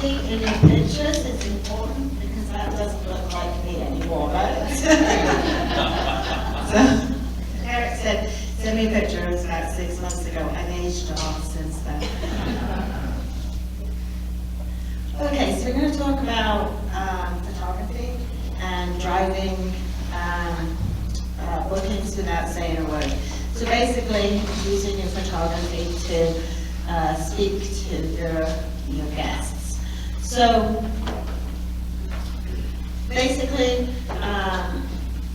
photography in your pictures is important because that doesn't look like me anymore, right? So Eric said, send me a picture. It was about 6 months ago. I've aged a lot since then. Okay, so we're going to talk about photography and driving bookings without saying a word. So basically, using your photography to speak to your guests. So basically,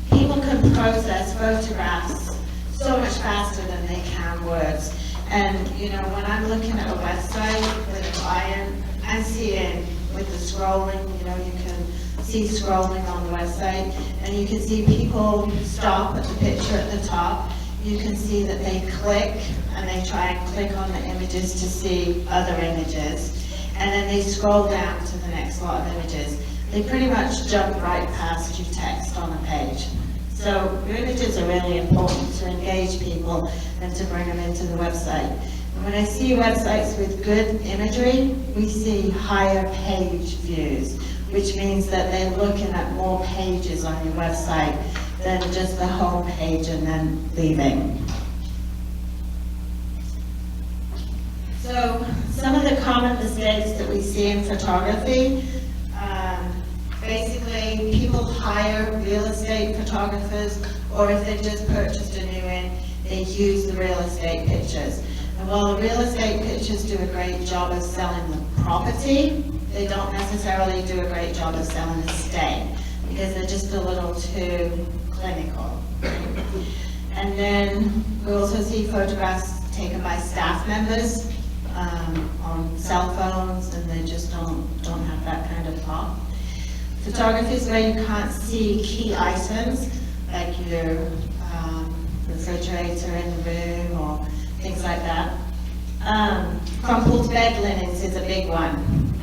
people can process photographs so much faster than they can words. And you know, when I'm looking at a website with a client, I'm seeing with the scrolling, you know, you can see scrolling on the website, and you can see people stop at the picture at the top. You can see that they click, and they try and click on the images to see other images, and then they scroll down to the next lot of images. They pretty much jump right past your text on a page. So your images are really important to engage people and to bring them into the website. And when I see websites with good imagery, we see higher page views, which means that they're looking at more pages on your website than just the home page and then leaving. So some of the common mistakes that we see in photography, basically people hire real estate photographers, or if they've just purchased a new one, they use the real estate pictures. And while the real estate pictures do a great job of selling the property, they don't necessarily do a great job of selling the stay, because they're just a little too clinical. And then we also see photographs taken by staff members on cell phones, and they just don't have that kind of pop. Photography is where you can't see key items, like your refrigerator in the room or things like that. Crumpled bed linens is a big one,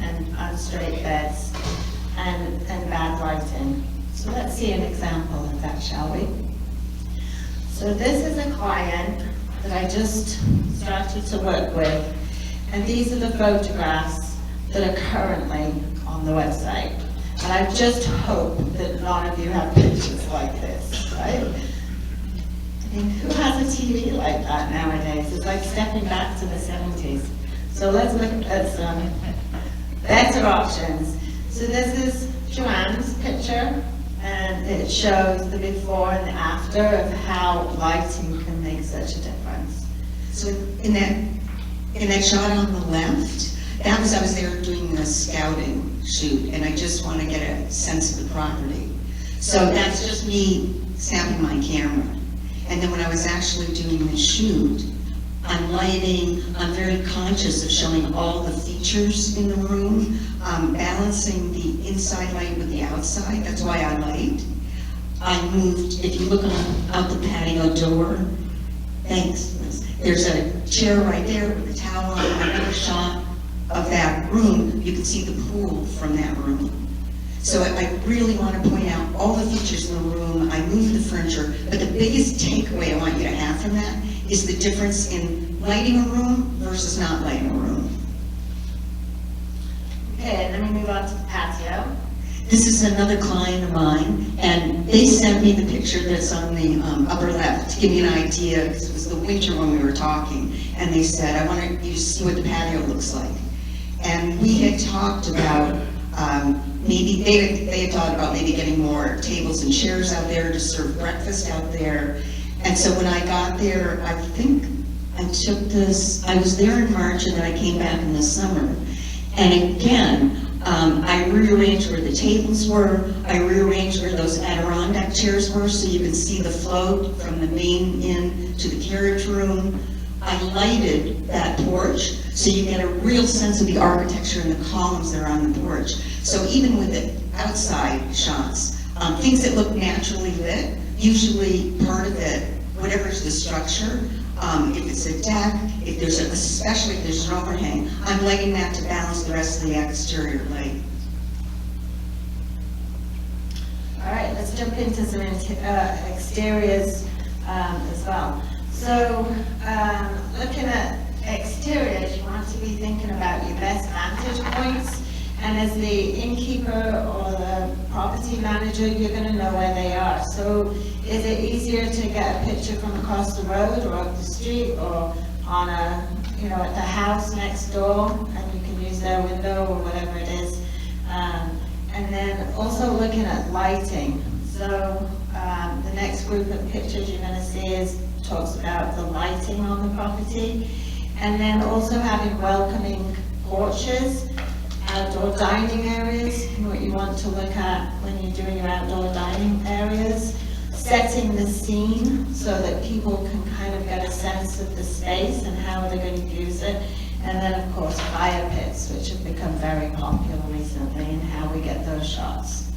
and unstraight beds, and bad lighting. So let's see an example of that, shall we? So this is a client that I just started to work with, and these are the photographs that are currently on the website. And I just hope that none of you have pictures like this, right? I mean, who has a TV like that nowadays? It's like stepping back to the 70s. So let's look at some better options. So this is Joanne's picture, and it shows the before and the after of how lighting can make such a difference. So in that shot on the left, I was there doing a scouting shoot, and I just want to get a sense of the property. So that's just me snapping my camera. And then when I was actually doing the shoot, I'm lighting, I'm very conscious of showing all the features in the room, balancing the inside light with the outside. That's why I light. I moved, if you look out the patio door, thanks, there's a chair right there with a towel on another shot of that room. You can see the pool from that room. So I really want to point out all the features in the room. I moved the furniture, but the biggest takeaway I want you to have from that is the difference in lighting a room versus not lighting a room. Okay, and then we move on to the patio. This is another client of mine, and they sent me the picture that's on the upper left to give me an idea, because it was the winter when we were talking, and they said, I want you to see what the patio looks like. And we had talked about maybe, they had talked about maybe getting more tables and chairs out there to serve breakfast out there. And so when I got there, I think I took this, I was there in March and then I came back in the summer. And again, I rearranged where the tables were, I rearranged where those Adirondack chairs were so you can see the float from the main inn to the carriage room. I lighted that porch so you get a real sense of the architecture and the columns that are on the porch. So even with the outside shots, things that look naturally lit, usually part of it, whatever's the structure, if it's a deck, if there's especially if there's an overhang, I'm lighting that to balance the rest of the exterior light. All right, let's jump into some exteriors as well. So looking at exteriors, you want to be thinking about your best vantage points, as the innkeeper or the property manager, you're going to know where they are. So is it easier to get a picture from across the road or up the street or on a, at the house next door, and you can use their window or whatever it is. And then also looking at lighting. So the next group of pictures you're going to see talks about the lighting on the property. And then also having welcoming porches, outdoor dining areas, what you want to look at when you're doing your outdoor dining areas, setting the scene so that people can kind of get a sense of the space and how they're going to use it. And then of course fire pits, which have become very popular recently, and how we get those shots.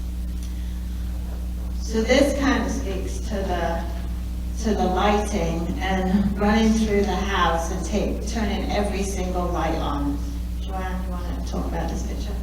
So this kind of speaks to the lighting and running through the house and turning every single light on. Joanne, you want to talk about this picture?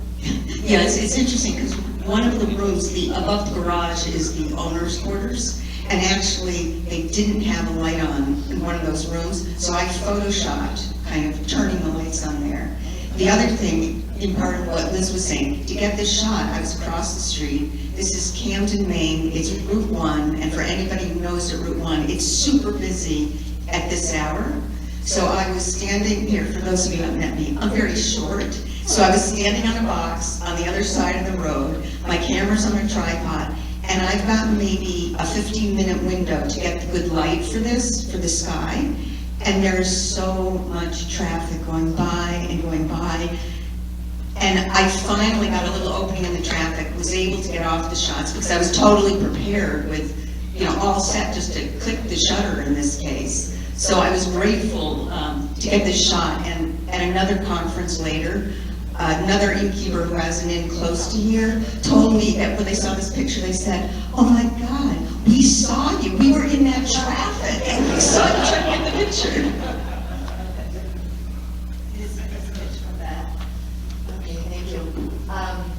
Yeah, it's interesting because one of the rooms, above the garage, is the owner's quarters, and actually they didn't have a light on in one of those rooms, so I photoshopped kind of turning the lights on there. The other thing, in part of what Liz was saying, to get this shot, I was across the street. This is Camden, Maine. It's Route 1, and for anybody who knows that Route 1, it's super busy at this hour. So I was standing here, for those of you who haven't met me, I'm very short. So I was standing on a box on the other side of the road. My camera's on a tripod, and I've got maybe a 15-minute window to get the good light for the sky. And there's so much traffic going by and going by. And I finally got a little opening in the traffic, was able to get off the shots because I was totally prepared with, all set just to click the shutter in this case. So I was grateful to get this shot. And at another conference later, another innkeeper who has an inn close to here told me that when they saw this picture, they said, "Oh my God, we saw you. We were in that traffic and we saw you trying to get the picture."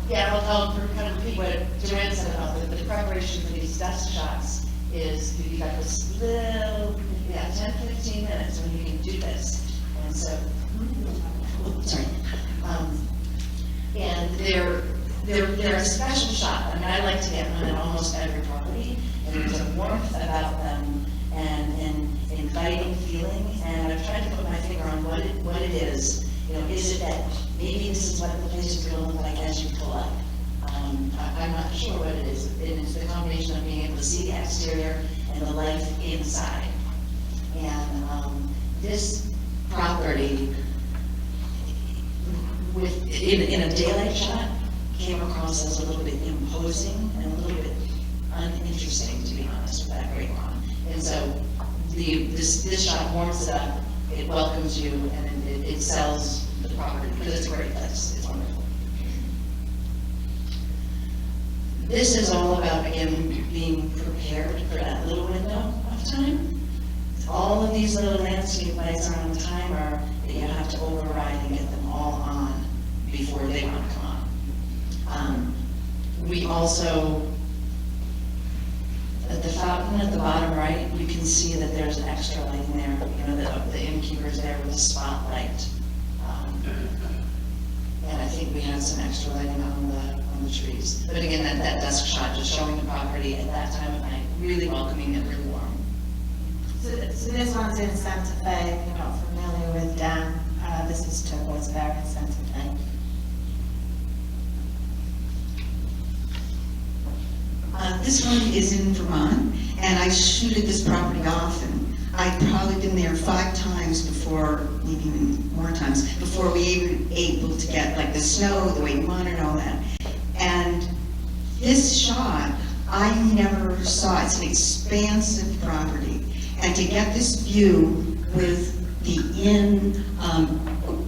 Yeah, I'll kind of repeat what Joanne said about the preparation for these dust shots is you've got this little, 10-15 minutes when you can do this. And so, Sorry. And they're a special shot. I mean, I like to get one at almost every property, and there's a warmth about them and an inviting feeling. And I've tried to put my finger on what it is. Is it that maybe this is what the place is going to look like as you pull up? I'm not sure what it is. It's the combination of being able to see the exterior and the life inside. And this property, in a daylight shot, came across as a little bit imposing and a little bit uninteresting, to be honest, with that great lawn. And so this shot warms it up, it welcomes you, and it sells the property because it's a great place. It's wonderful. This is all about, again, being prepared for that little window of time. All of these little landscape lights are on a timer that you have to override and get them all on before they want to come on. We also, at the fountain at the bottom right, you can see that there's an extra light in there. The innkeeper's there with a spotlight. And I think we had some extra lighting on the trees. But again, that dusk shot, just showing the property at that time of night, really welcoming and really warm. So this one's in Santa Fe, if you're not familiar with Dan. This is Turquoise Bear in Santa Fe. This one is in Vermont, and I shoot at this property often. I've probably been there 5 times before, maybe even more times, before we even able to get like the snow, the way we want it, and all that. And this shot, I never saw. It's an expansive property. And to get this view with the inn,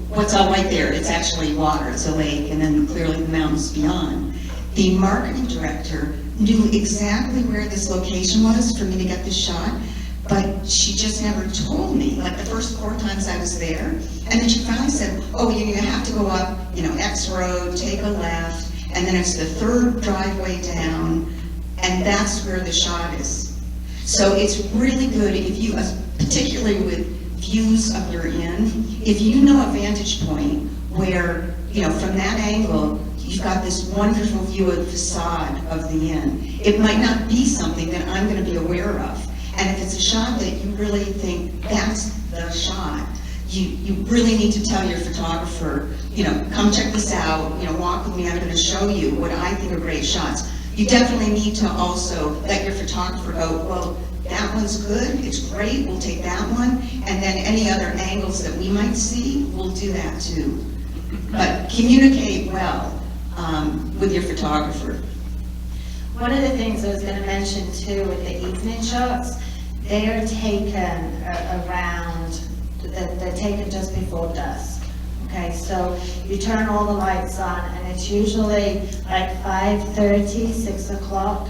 what's all right there, it's actually water, it's a lake, and then clearly the mountains beyond. The marketing director knew exactly where this location was for me to get this shot, but she just never told me. Like the first 4 times I was there, and then she finally said, "Oh, you have to go up, X road, take a left, and then it's the 3rd driveway down, and that's where the shot is." So it's really good if you, particularly with views of your inn, if you know a vantage point where, from that angle, you've got this wonderful view of the facade of the inn. It might not be something that I'm going to be aware of. And if it's a shot that you really think that's the shot, you really need to tell your photographer, come check this out, walk with me, I'm going to show you what I think are great shots. You definitely need to also let your photographer go, well, that one's good, it's great, we'll take that one, and then any other angles that we might see, we'll do that too. But communicate well with your photographer. One of the things I was going to mention too with the evening shots, they are taken they're taken just before dusk. Okay, so you turn all the lights on and it's usually like 5:30, 6 o'clock.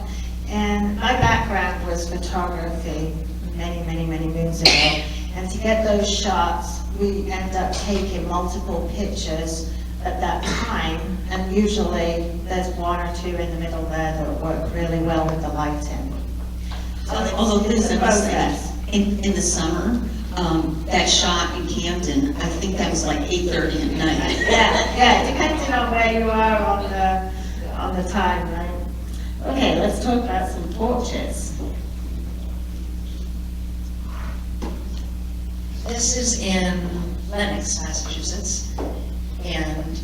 And my background was photography many moons ago. And to get those shots, we end up taking multiple pictures at that time. And usually there's one or two in the middle there that work really well with the lighting. Although It's a process. in the summer, that shot in Camden, I think that was like 8:30 at night. Yeah, depending on where you are on the time, right? Okay, let's talk about some portraits. This is in Lenox, Massachusetts, and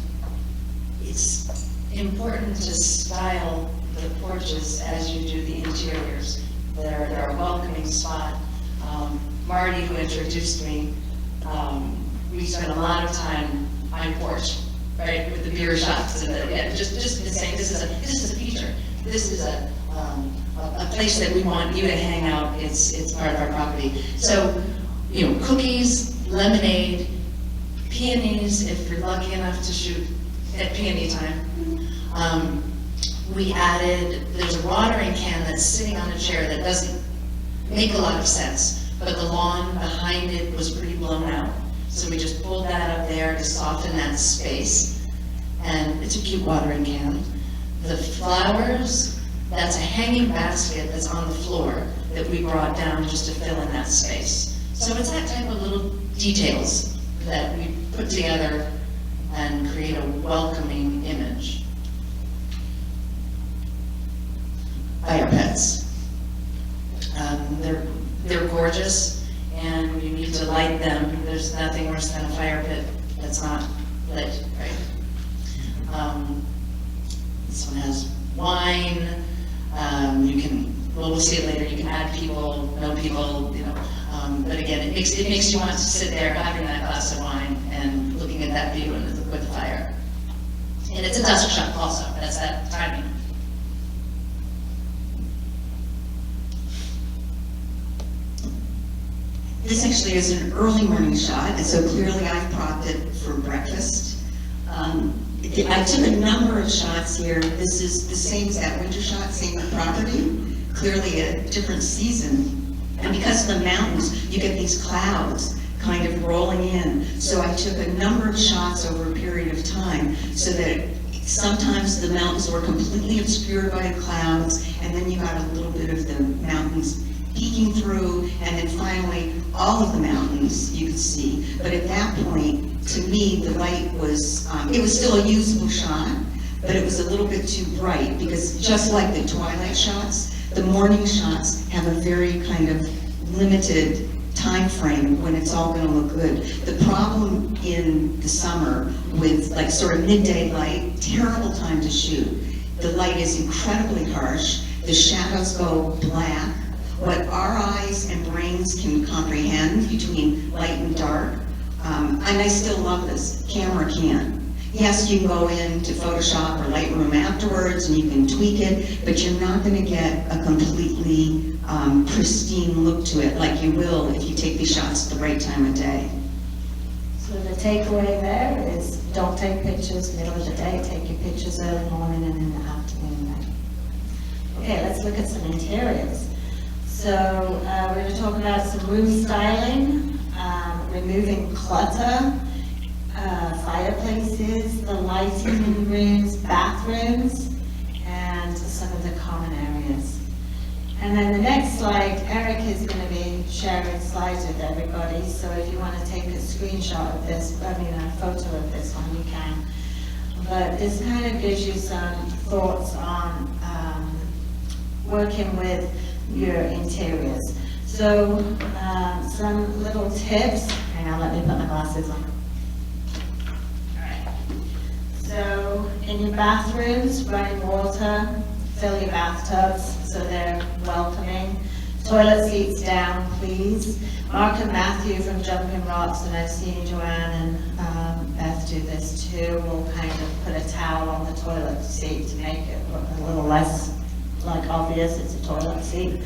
it's important to style the porches as you do the interiors. They're a welcoming spot. Marty, who introduced me, we spent a lot of time on porch, right, with the beer shops and just saying this is a feature. This is a place that we want you to hang out. It's part of our property. So, cookies, lemonade, peonies, if you're lucky enough to shoot at peony time. We added, there's a watering can that's sitting on a chair that doesn't make a lot of sense, but the lawn behind it was pretty blown out. So we just pulled that up there to soften that space. And it's a cute watering can. The flowers, that's a hanging basket that's on the floor that we brought down just to fill in that space. So it's that type of little details that we put together and create a welcoming image. Fire pits. They're gorgeous, and you need to light them. There's nothing worse than a fire pit that's not lit, right? This one has wine. We'll see it later. You can add people, no people, but again, it makes you want to sit there having that glass of wine and looking at that view with the fire. And it's a dusk shot also. That's that timing. This actually is an early morning shot, and so clearly I've propped it for breakfast. I took a number of shots here. This is the same as that winter shot, same property, clearly a different season. And because of the mountains, you get these clouds kind of rolling in. So I took a number of shots over a period of time so that sometimes the mountains were completely obscured by the clouds, and then you got a little bit of the mountains peeking through, and then finally all of the mountains you could see. But at that point, to me, the light was, it was still a usable shot, but it was a little bit too bright, because just like the twilight shots, the morning shots have a very kind of limited time frame when it's all going to look good. The problem in the summer with like sort of midday light, terrible time to shoot. The light is incredibly harsh, the shadows go black. What our eyes and brains can comprehend between light and dark, and I still love this, camera can't. Yes, you can go into Photoshop or Lightroom afterwards and you can tweak it, but you're not going to get a completely pristine look to it like you will if you take these shots at the right time of day. So the takeaway there is don't take pictures middle of the day, take your pictures early morning and in the afternoon. Right? Okay, let's look at some interiors. So we're going to talk about some room styling, removing clutter, fireplaces, the lighting in the rooms, bathrooms, and some of the common areas. And then the next slide, Eric is going to be sharing slides with everybody, so if you want to take a screenshot of this, a photo of this one, you can. but this kind of gives you some thoughts on working with your interiors. So some little tips. Hang on, let me put my glasses on. Alright. So in your bathrooms, running water, fill your bathtubs so they're welcoming. Toilet seats down, please. Mark and Matthew from Jumping Rocks, and I've seen Joanne and Beth do this too, will kind of put a towel on the toilet seat to make it look a little less like obvious it's a toilet seat.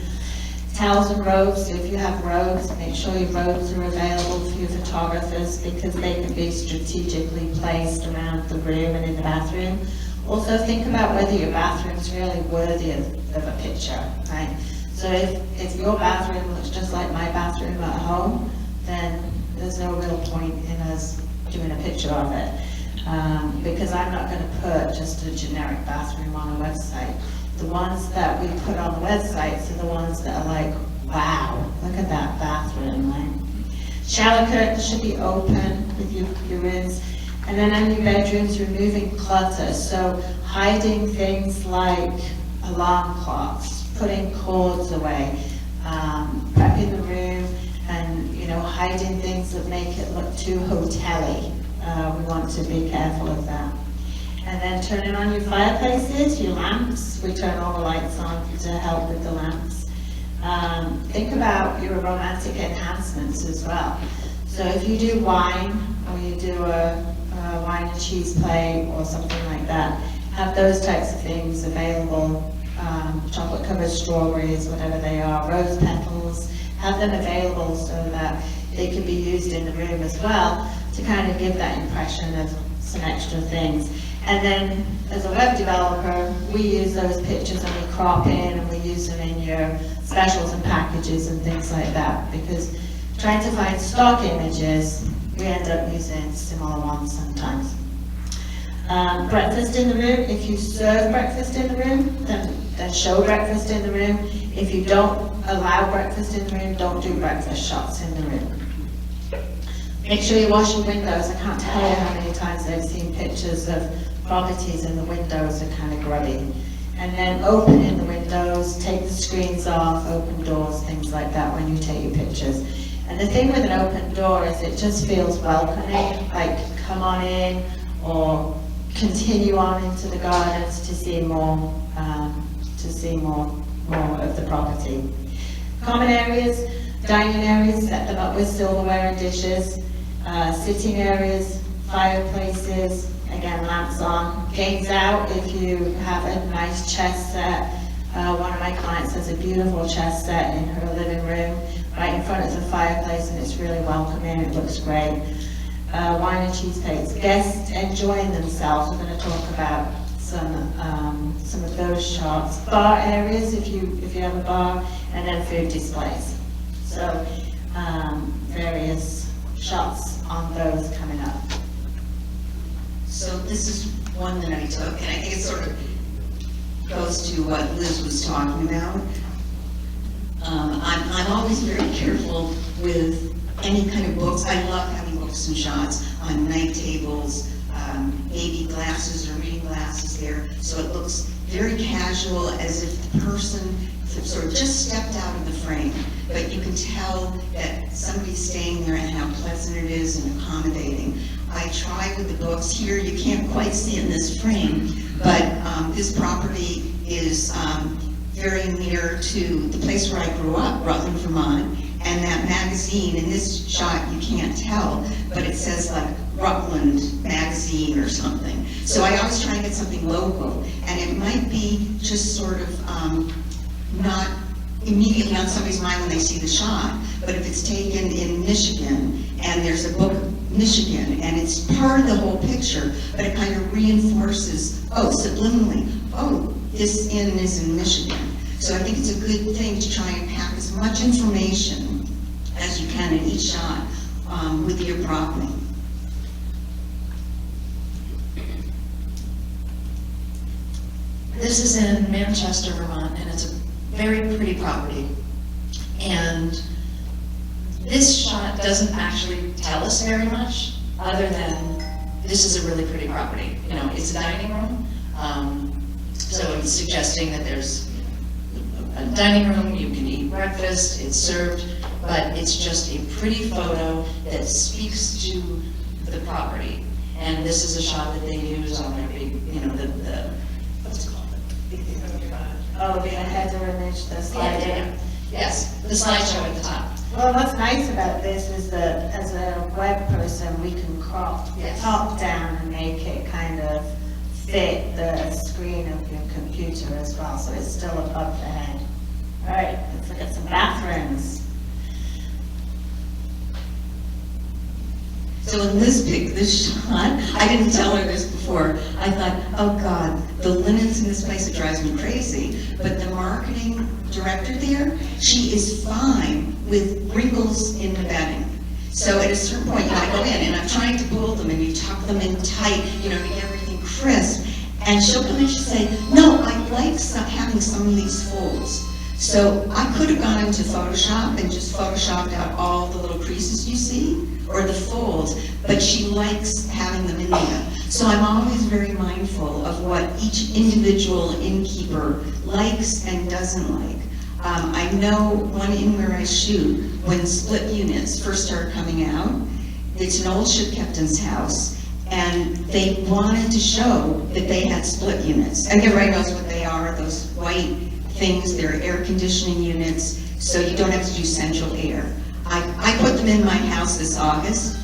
Towels and robes, if you have robes, make sure your robes are available for your photographers because they can be strategically placed around the room and in the bathroom. Also think about whether your bathroom's really worthy of a picture, right? So if your bathroom looks just like my bathroom at home, then there's no real point in us doing a picture of it. Because I'm not going to put just a generic bathroom on a website. The ones that we put on the websites are the ones that are like, wow, look at that bathroom, right? Shower curtains should be open with your rooms. And then in your bedrooms, removing clutter. So hiding things like alarm clocks, putting cords away, prepping the room, and hiding things that make it look too hotel-y. We want to be careful of that. And then turning on your fireplaces, your lamps. We turn all the lights on to help with the lamps. Think about your romantic enhancements as well. So if you do wine, or you do a wine and cheese plate or something like that, have those types of things available. Chocolate covered strawberries, whatever they are, rose petals, have them available so that they can be used in the room as well to kind of give that impression of some extra things. And then as a web developer, we use those pictures and we crop in and we use them in your specials and packages and things like that, because trying to find stock images, we end up using similar ones sometimes. Breakfast in the room, if you serve breakfast in the room, then show breakfast in the room. If you don't allow breakfast in the room, don't do breakfast shots in the room. Make sure you wash your windows. I can't tell you how many times I've seen pictures of properties and the windows are kind of grubby. And then open in the windows, take the screens off, open doors, things like that when you take your pictures. And the thing with an open door is it just feels welcoming, like come on in or continue on into the gardens to see more of the property. Common areas, dining areas, set them up with silverware and dishes. Sitting areas, fireplaces, again lamps on. Games out if you have a nice chess set. One of my clients has a beautiful chess set in her living room, right in front of the fireplace, and it's really welcoming, it looks great. Wine and cheese plates. Guests enjoying themselves. We're going to talk about some of those shots. Bar areas, if you have a bar, and then food displays. So various shots on those coming up. So this is one that I took, and I think it sort of goes to what Liz was talking about. I'm always very careful with any kind of books. I love having books and shots on night tables, maybe glasses or reading glasses there, so it looks very casual, as if the person sort of just stepped out of the frame, but you can tell that somebody's staying there and how pleasant it is and accommodating. I tried with the books here, you can't quite see in this frame, but this property is very near to the place where I grew up, Rutland, Vermont, and that magazine, in this shot you can't tell, but it says like Rutland Magazine or something. So I always try and get something local, and it might be just sort of not immediately on somebody's mind when they see the shot, but if it's taken in Michigan, and there's a book Michigan, and it's part of the whole picture, but it kind of reinforces, oh, subliminally, oh, this inn is in Michigan. So I think it's a good thing to try and pack as much information as you can in each shot with your property. This is in Manchester, Vermont, and it's a very pretty property. And this shot doesn't actually tell us very much, other than this is a really pretty property. You know, it's a dining room, so it's suggesting that there's a dining room, you can eat breakfast, it's served, but it's just a pretty photo that speaks to the property. And this is a shot that they use on their big, you know, the what's it called? The big thing on the front. Oh, the header image, the slide. Yes, the slideshow at the top. Well, what's nice about this is that as a web person, we can crop the Yes. top down and make it kind of fit the screen of your computer as well, so it's still above the head. All right, let's look at some bathrooms. So in this shot, I didn't tell her this before. I thought, oh God, the linens in this place, it drives me crazy. But the marketing director there, she is fine with wrinkles in the bedding. So at a certain point, you gotta go in, and I'm trying to pull them, and you tuck them in tight, you know, to get everything crisp. And she'll come in and she'll say, no, I like having some of these folds. So I could have gone into Photoshop and just Photoshopped out all the little creases you see, or the folds, but she likes having them in there. So I'm always very mindful of what each individual innkeeper likes and doesn't like. I know one inn where I shoot, when split units first started coming out, it's an old ship captain's house, and they wanted to show that they had split units. And everybody knows what they are, those white things, they're air conditioning units, so you don't have to do central air. I put them in my house this August.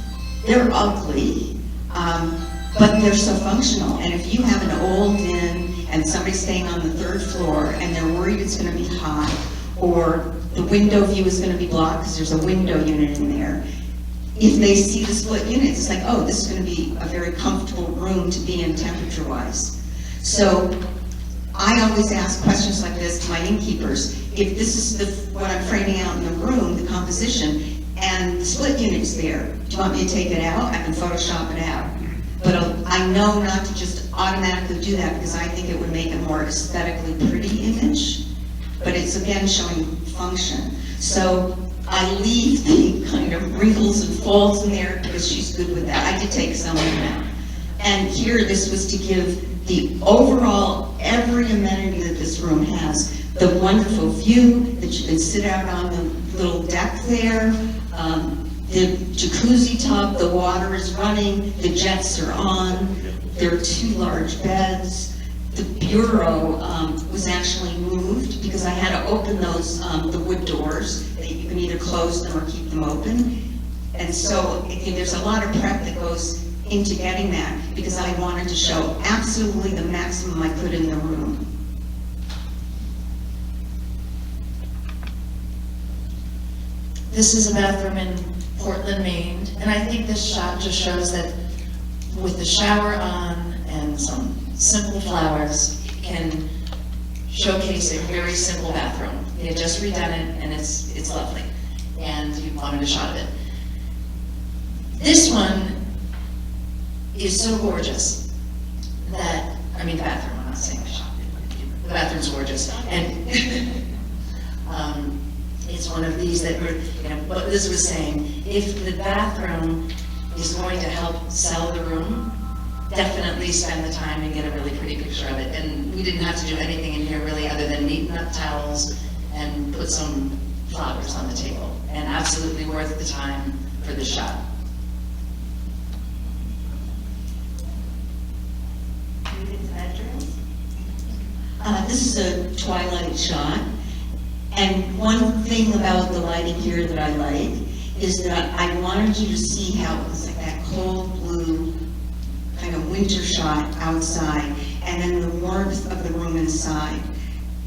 They're ugly, but they're so functional. And if you have an old inn and somebody's staying on the 3rd floor and they're worried it's going to be hot, or the window view is going to be blocked because there's a window unit in there, if they see the split units, it's like, oh, this is going to be a very comfortable room to be in temperature-wise. So I always ask questions like this to my innkeepers. If this is what I'm framing out in the room, the composition, and the split unit's there, do you want me to take it out? I can Photoshop it out. But I know not to just automatically do that because I think it would make a more aesthetically pretty image. But it's again showing function. So I leave the kind of wrinkles and folds in there because she's good with that. I did take some of them out. And here, this was to give the overall, every amenity that this room has, the wonderful view that you can sit out on the little deck there, the jacuzzi tub, the water is running, the jets are on, there are 2 large beds. The bureau was actually moved because I had to open those, the wood doors, that you can either close them or keep them open. And so there's a lot of prep that goes into getting that because I wanted to show absolutely the maximum I could in the room. This is a bathroom in Portland, Maine, and I think this shot just shows that with the shower on and some simple flowers can showcase a very simple bathroom. They had just redone it and it's lovely, and we wanted a shot of it. This one is so gorgeous that, I mean, the bathroom, I'm not saying the shot, the bathroom's gorgeous, and it's one of these that were, you know, what Liz was saying, if the bathroom is going to help sell the room, definitely spend the time and get a really pretty picture of it. And we didn't have to do anything in here really other than neaten up towels and put some flowers on the table. And absolutely worth the time for the shot. This is a twilight shot. And one thing about the lighting here that I like is that I wanted you to see how it was like that cold blue kind of winter shot outside, and then the warmth of the room inside.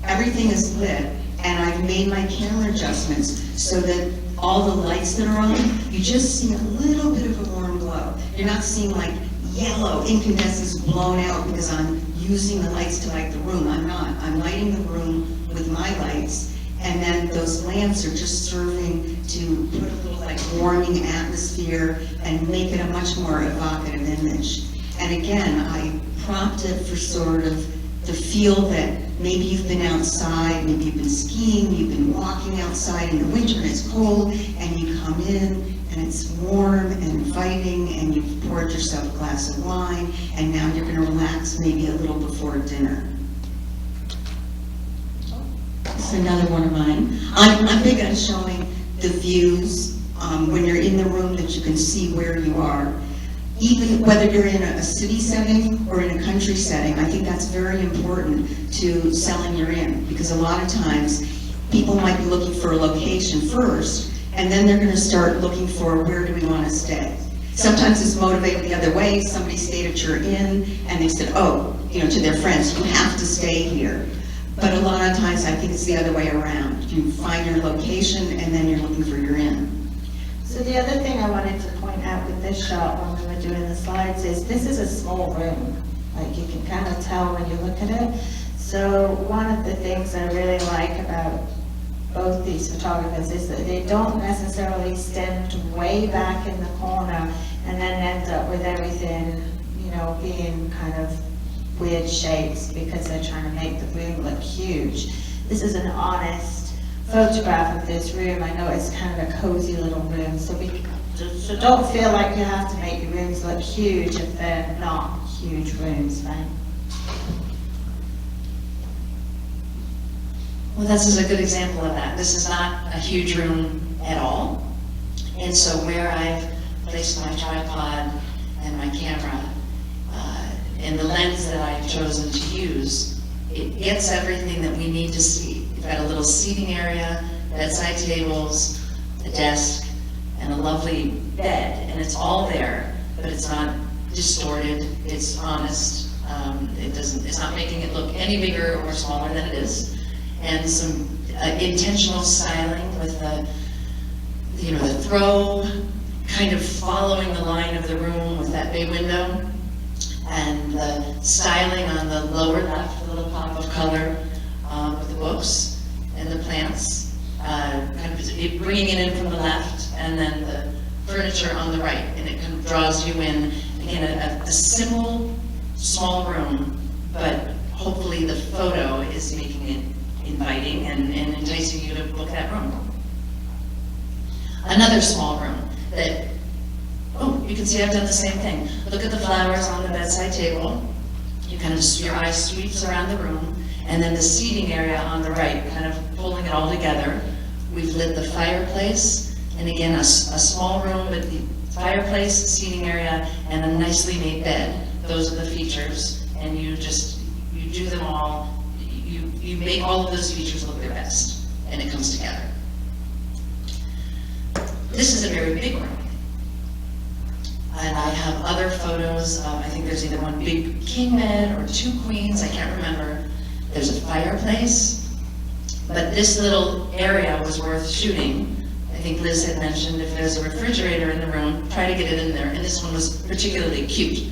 Everything is lit, and I've made my camera adjustments so that all the lights that are on, you just see a little bit of a warm glow. You're not seeing like yellow incandescents blown out because I'm using the lights to light the room. I'm not. I'm lighting the room with my lights. And then those lamps are just serving to put a little like warming atmosphere and make it a much more evocative image. And again, I prompted for sort of the feel that maybe you've been outside, maybe you've been skiing, you've been walking outside in the winter and it's cold, and you come in and it's warm and inviting, and you've poured poured yourself a glass of wine, and now you're gonna relax maybe a little before dinner. This is another one of mine. I'm big on showing the views when you're in the room, that you can see where you are. Even whether you're in a city setting or in a country setting, I think that's very important to selling your in, because a lot of times people might be looking for a location first, and then they're gonna start looking for where do we wanna stay. Sometimes it's motivated the other way. Somebody stayed at your inn and they said, oh, to their friends, you have to stay here. But a lot of times I think it's the other way around. You find your location and then you're looking for your inn. So the other thing I wanted to point out with this shot when we were doing the slides is this is a small room. Like, you can kind of tell when you look at it. So one of the things I really like about both these photographers is that they don't necessarily stand way back in the corner and then end up with everything, being kind of weird shapes because they're trying to make the room look huge. This is an honest photograph of this room. I know it's kind of a cozy little room, so don't feel like you have to make your rooms look huge if they're not huge rooms, right? Well, this is a good example of that. This is not a huge room at all. And so where I've placed my tripod and my camera, and the lens that I've chosen to use, it gets everything that we need to see. You've got a little seating area, bedside tables, a desk, and a lovely bed, and it's all there, but it's not distorted, it's honest. It's not making it look any bigger or smaller than it is. And some intentional styling with the throw kind of following the line of the room with that bay window, and the styling on the lower left, a little pop of color with the books and the plants, kind of bringing it in from the left, and then the furniture on the right, and it kind of draws you in. Again, a simple, small room, but hopefully the photo is making it inviting and enticing you to book that room. Another small room that, you can see I've done the same thing. Look at the flowers on the bedside table. You kind of, your eye sweeps around the room, and then the seating area on the right, kind of pulling it all together. We've lit the fireplace, and again, a small room with the fireplace, seating area, and a nicely made bed. Those are the features, and you do them all. You make all of those features look their best, and it comes together. This is a very big room. And I have other photos. I think there's either one big king bed or two queens, I can't remember. There's a fireplace, but this little area was worth shooting. I think Liz had mentioned if there's a refrigerator in the room, try to get it in there, and this one was particularly cute.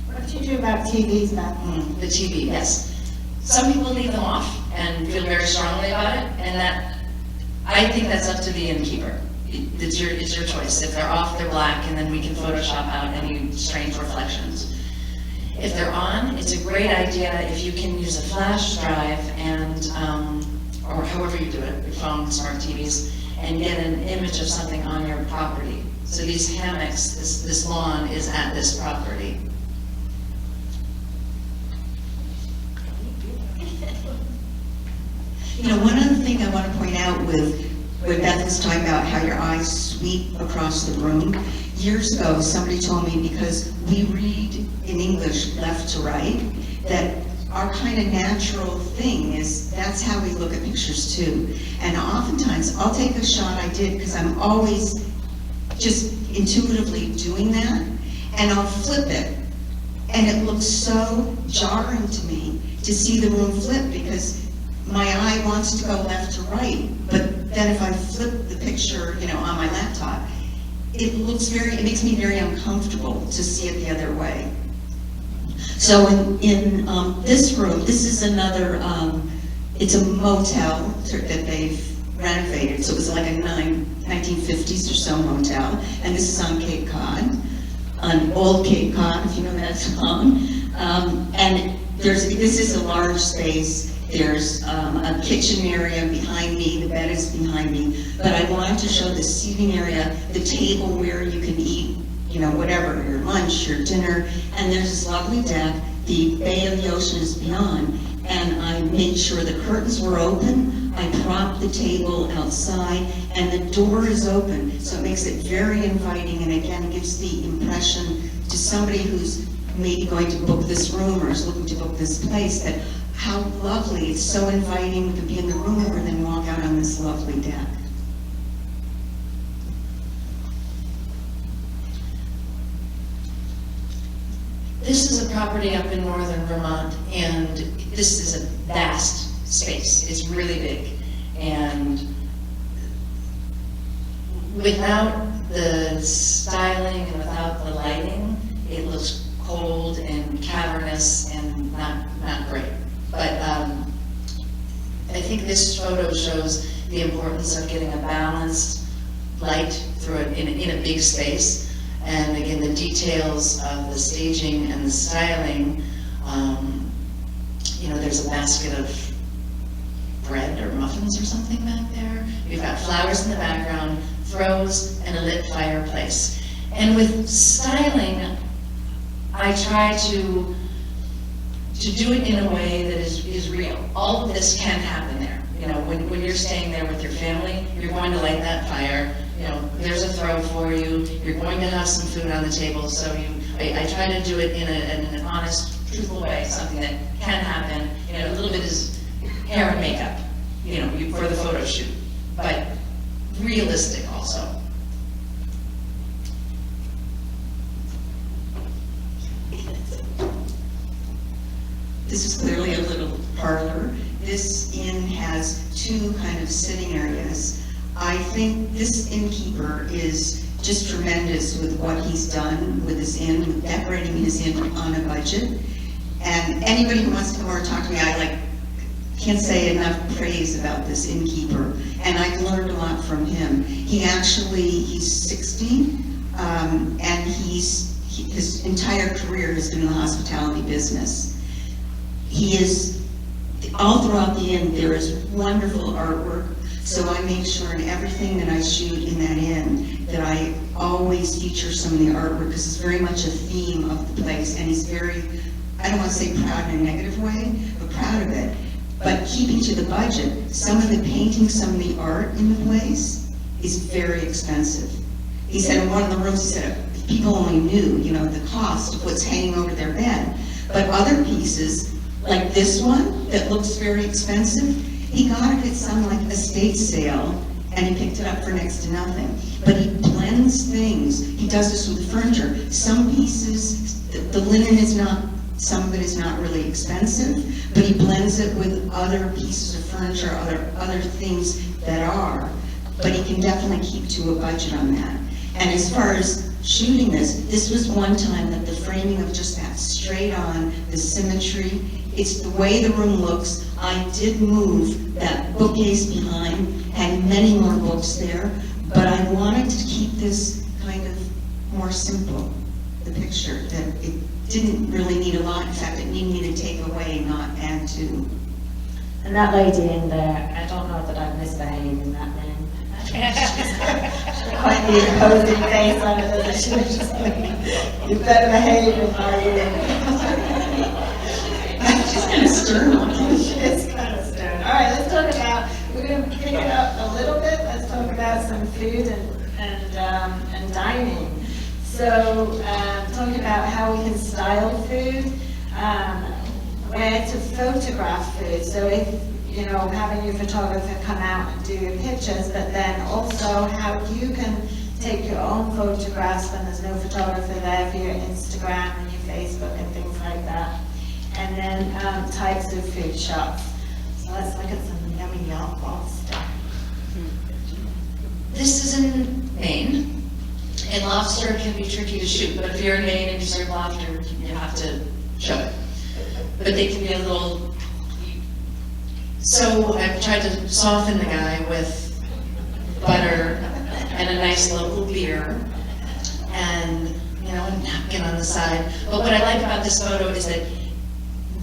What did you do about TVs back then? The TV, yes. Some people leave them off and feel very strongly about it, and that, I think that's up to the innkeeper. It's your choice. If they're off, they're black, and then we can Photoshop out any strange reflections. If they're on, it's a great idea if you can use a flash drive and, or however you do it, your phone, smart TVs, and get an image of something on your property. So these hammocks, this lawn is at this property. One other thing I want to point out with when Beth was talking about how your eyes sweep across the room, years ago somebody told me, because we read in English left to right, that our kind of natural thing is that's how we look at pictures too. And oftentimes I'll take a shot I did because I'm always just intuitively doing that, and I'll flip it. And it looks so jarring to me to see the room flip, because my eye wants to go left to right, but then if I flip the picture, on my laptop, it makes me very uncomfortable to see it the other way. So in this room, this is another, it's a motel that they've renovated, so it was like a 1950s or so motel, and this is on Cape Cod, on Old Cape Cod, if you know that song, and this is a large space. There's a kitchen area behind me, the bed is behind me, but I wanted to show the seating area, the table where you can eat, you know, whatever, your lunch, your dinner, and there's this lovely deck, the bay of the ocean is beyond, and I made sure the curtains were open, I propped the table outside, and the door is open, so it makes it very inviting, and again, gives the impression to somebody who's maybe going to book this room or is looking to book this place that how lovely, it's so inviting, we could be in the room and then walk out on this lovely deck. This is a property up in northern Vermont, and this is a vast space. It's really big. And without the styling and without the lighting, it looks cold and cavernous and not great. But I think this photo shows the importance of getting a balanced light through it in a big space. And again, the details of the staging and the styling, you know, there's a basket of bread or muffins or something back there. We've got flowers in the background, throws, and a lit fireplace. And with styling, I try to do it in a way that is real. All of this can happen there. You know, when you're staying there with your family, you're going to light that fire. You know, there's a throw for you. You're going to have some food on the table. So I try to do it in an honest, truthful way, something that can happen. You know, a little bit is hair and makeup, you know, for the photo shoot, but realistic also. This is clearly a little parlor. This inn has two kind of sitting areas. I think this innkeeper is just tremendous with what he's done with his inn, with decorating his inn on a budget. And anybody who wants to come over and talk to me, I can't say enough praise about this innkeeper. And I've learned a lot from him. He's 60, and his entire career has been in the hospitality business. He is, all throughout the inn, there is wonderful artwork, so I make sure in everything that I shoot in that inn that I always feature some of the artwork, because it's very much a theme of the place, and he's very, I don't want to say proud in a negative way, but proud of it. But keeping to the budget, some of the painting, some of the art in the place is very expensive. He said in one of the rooms, he said, if people only knew, you know, the cost of what's hanging over their bed. But other pieces, like this one, that looks very expensive, he got it at some estate sale, and he picked it up for next to nothing. But he blends things. He does this with the furniture. Some pieces, the linen is not, some of it is not really expensive, but he blends it with other pieces of furniture, other things that are. But he can definitely keep to a budget on that. And as far as shooting this was one time that the framing of just that straight on, the symmetry, it's the way the room looks. I did move that bookcase behind, had many more books there, but I wanted to keep this kind of more simple, the picture, that it didn't really need a lot. In fact, it needed me to take away, not add to. And that lady in there, I don't know that I'd misbehave in that room. Quite the imposing face on it, doesn't she? Just like, you better behave in my room. She's kind of stern. She is kind of stern. All right, let's talk about, we're going to pick it up a little bit. Let's talk about some food and dining. So, talking about how we can style food, where to photograph food. So if, you know, having your photographer come out and do your pictures, but then also how you can take your own photographs when there's no photographer there for your Instagram and your Facebook and things like that. And then types of food shops. So let's look at some yummy y'all stuff. This is in Maine, and lobster can be tricky to shoot, but if you're in Maine and you serve lobster, you have to show it. But they can be a little. So I've tried to soften the guy with butter and a nice local beer and, you know, a napkin on the side. But what I like about this photo is that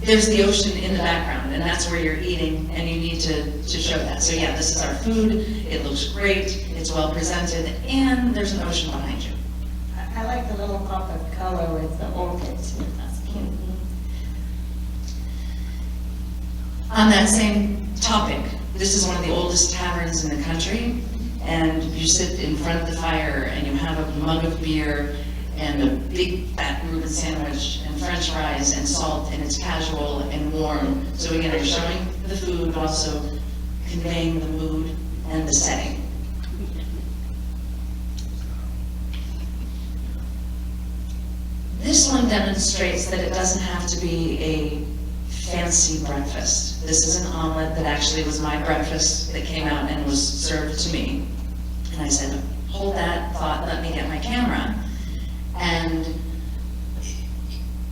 there's the ocean in the background, and that's where you're eating, and you need to show that. So yeah, this is our food, it looks great, it's well presented, and there's an ocean behind you. I like the little pop of color with the orchids, that's cute. On that same topic, this is one of the oldest taverns in the country, and you sit in front of the fire and you have a mug of beer and a big fat Reuben sandwich and french fries and salt, and it's casual and warm. So again, you're showing the food, but also conveying the mood and the setting. This one demonstrates that it doesn't have to be a fancy breakfast. This is an omelet that actually was my breakfast that came out and was served to me. And I said, hold that thought, let me get my camera. And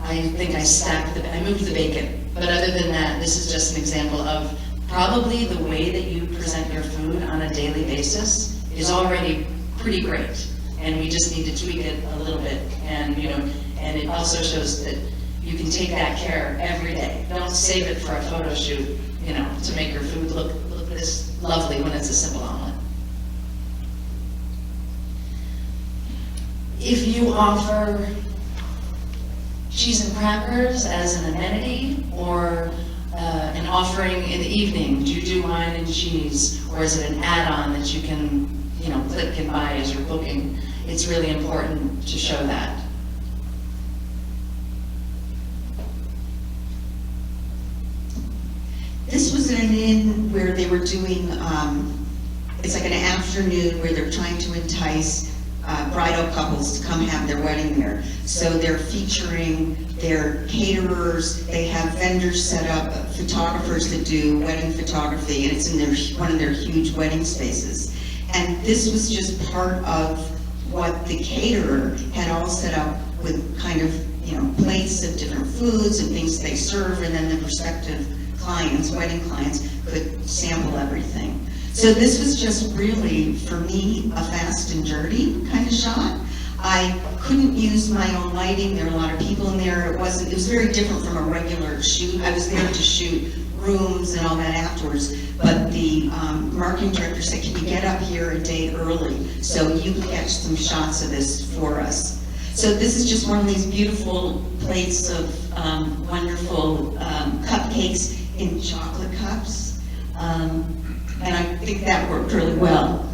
I think I moved the bacon. But other than that, this is just an example of probably the way that you present your food on a daily basis is already pretty great. And we just need to tweak it a little bit. And, and it also shows that you can take that care every day. Don't save it for a photo shoot, to make your food look this lovely when it's a simple omelet. If you offer cheese and crackers as an amenity, or an offering in the evening, do you do wine and cheese, or is it an add-on that you can, click and buy as you're booking? It's really important to show that. This was an inn where they were doing, it's like an afternoon where they're trying to entice bridal couples to come have their wedding there. So they're featuring their caterers, they have vendors set up, photographers that do wedding photography, and it's in one of their huge wedding spaces. And this was just part of what the caterer had all set up with kind of, plates of different foods and things they serve, and then the prospective clients, wedding clients, could sample everything. So this was just really, for me, a fast and dirty kind of shot. I couldn't use my own lighting. There were a lot of people in there. It was very different from a regular shoot. I was there to shoot rooms and all that afterwards, but the marketing director said, can you get up here a day early so you can catch some shots of this for us? So this is just one of these beautiful plates of wonderful cupcakes in chocolate cups, and I think that worked really well.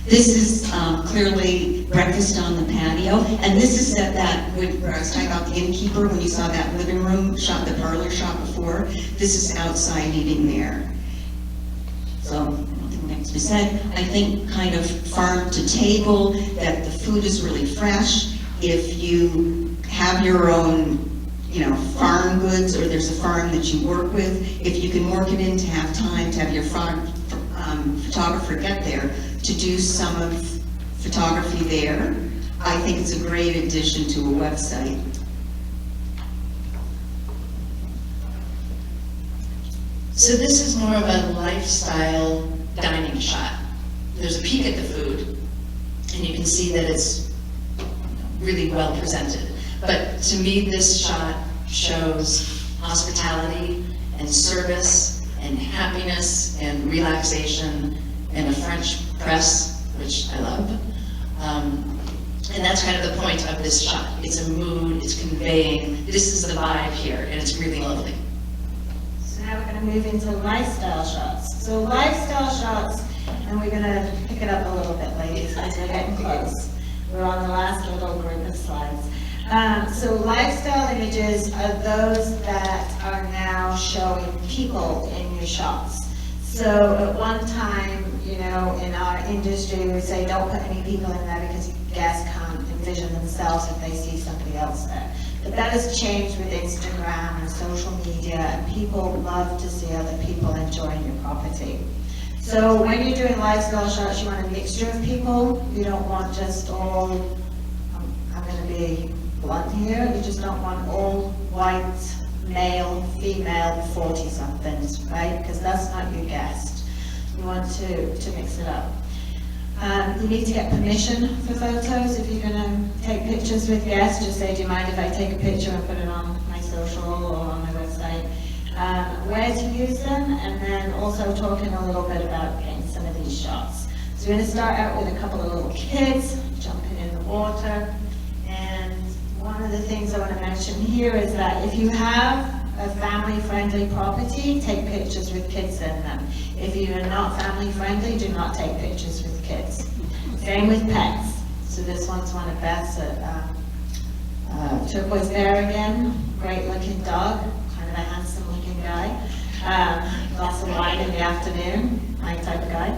This is clearly breakfast on the patio, and this is at that, where I was talking about the innkeeper, when you saw that living room shot, the parlor shot before, this is outside eating there. So, I don't think that needs to be said. I think kind of farm to table, that the food is really fresh. If you have your own, farm goods, or there's a farm that you work with, if you can work it in to have time to have your photographer get there to do some of photography there, I think it's a great addition to a website. So this is more of a lifestyle dining shot. There's a peek at the food, and you can see that it's really well presented. But to me, this shot shows hospitality and service and happiness and relaxation and a French press, which I love. And that's kind of the point of this shot. It's a mood, it's conveying, this is the vibe here, and it's really lovely. So now we're going to move into lifestyle shots. So lifestyle shots, and we're going to pick it up a little bit, ladies, as we're getting close. We're on the last little group of slides. So lifestyle images are those that are now showing people in your shots. So at one time, in our industry, we would say don't put any people in there because guests can't envision themselves if they see somebody else there. But that has changed with Instagram and social media, and people love to see other people enjoying your property. So when you're doing lifestyle shots, you want a mixture of people. You don't want just all, I'm going to be blunt here, you just don't want all white, male, female, 40-somethings, right? Because that's not your guest. You want to mix it up. You need to get permission for photos. If you're going to take pictures with guests, just say, do you mind if I take a picture and put it on my social or on my where to use them, and then also talking a little bit about getting some of these shots. So we're going to start out with a couple of little kids jumping in the water. And one of the things I want to mention here is that if you have a family-friendly property, take pictures with kids in them. If you are not family-friendly, do not take pictures with kids. Same with pets. So this one's one of Beth's turquoise bear again, great-looking dog, kind of a handsome-looking guy. Glass of wine in the afternoon, my type of guy.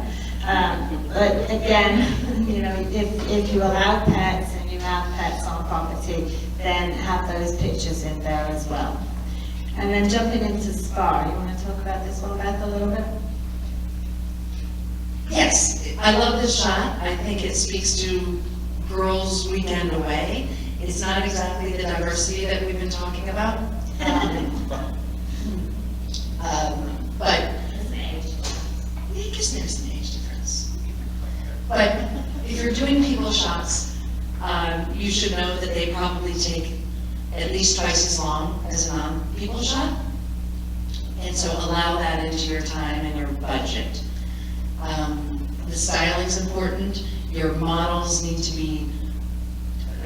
But again, you know, if you allow pets and you have pets on property, then have those pictures in there as well. And then jumping into spa, you want to talk about this one, Beth, a little bit? Yes, I love this shot. I think it speaks to girls' weekend away. It's not exactly the diversity that we've been talking about. But because there's an age difference. But if you're doing people shots, you should know that they probably take at least twice as long as a non-people shot. And so allow that into your time and your budget. The styling's important. Your models need to be,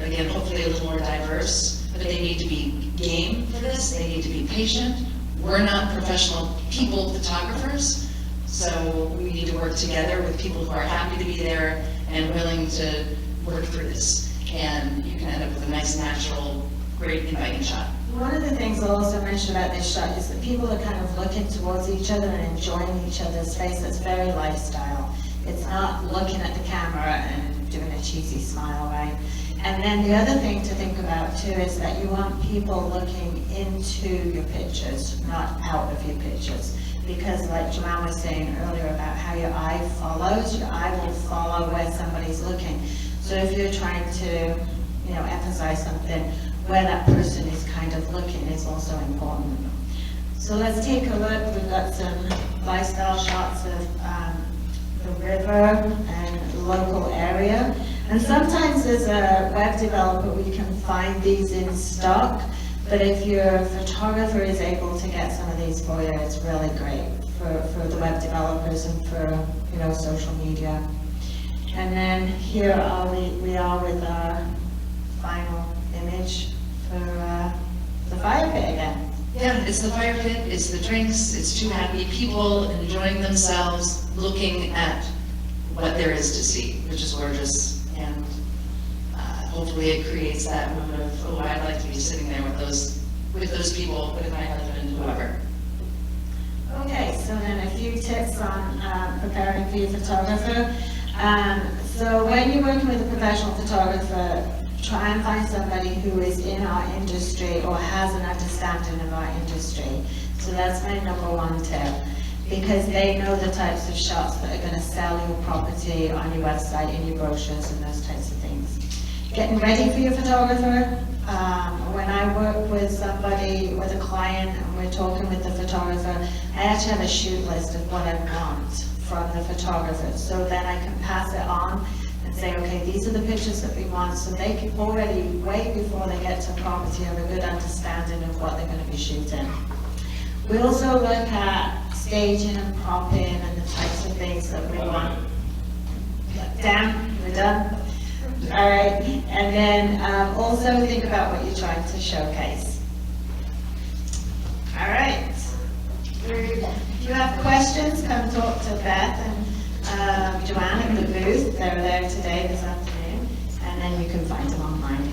again, hopefully a little more diverse, but they need to be game for this. They need to be patient. We're not professional people photographers, so we need to work together with people who are happy to be there and willing to work through this. And you can end up with a nice, natural, great inviting shot. One of the things I'll also mention about this shot is that people are kind of looking towards each other and enjoying each other's face. That's very lifestyle. It's not looking at the camera and doing a cheesy smile, right? And then the other thing to think about too is that you want people looking into your pictures, not out of your pictures. Because like Joanne was saying earlier about how your eye follows, your eye will follow where somebody's looking. So if you're trying to, you know, emphasize something, where that person is kind of looking is also important. So let's take a look. We've got some lifestyle shots of the river and local area. And sometimes as a web developer, we can find these in stock. But if your photographer is able to get some of these for you, it's really great for the web developers and for, you know, social media. And then here we are with our final image for the fire pit again. Yeah, it's the fire pit, it's the drinks, it's two happy people enjoying themselves, looking at what there is to see, which is gorgeous. And hopefully it creates that mood of, oh, I'd like to be sitting there with those people, with my husband, whoever. Okay, so then a few tips on preparing for your photographer. So when you're working with a professional photographer, try and find somebody who is in our industry or has an understanding of our industry. So that's my number one tip, because they know the types of shots that are going to sell your property on your website, in your brochures, and those types of things. Getting ready for your photographer. When I work with somebody, with a client, and we're talking with the photographer, I actually have a shoot list of what I want from the photographer, so then I can pass it on and say, okay, these are the pictures that we want, so they can already, way before they get to property, have a good understanding of what they're going to be shooting. We also look at staging and propping and the types of things that we want. Dan, we're done? All right, and then also think about what you're trying to showcase. All right. If you have questions, come talk to Beth and Joanne in the booth. They're there today, this afternoon, and then you can find them online.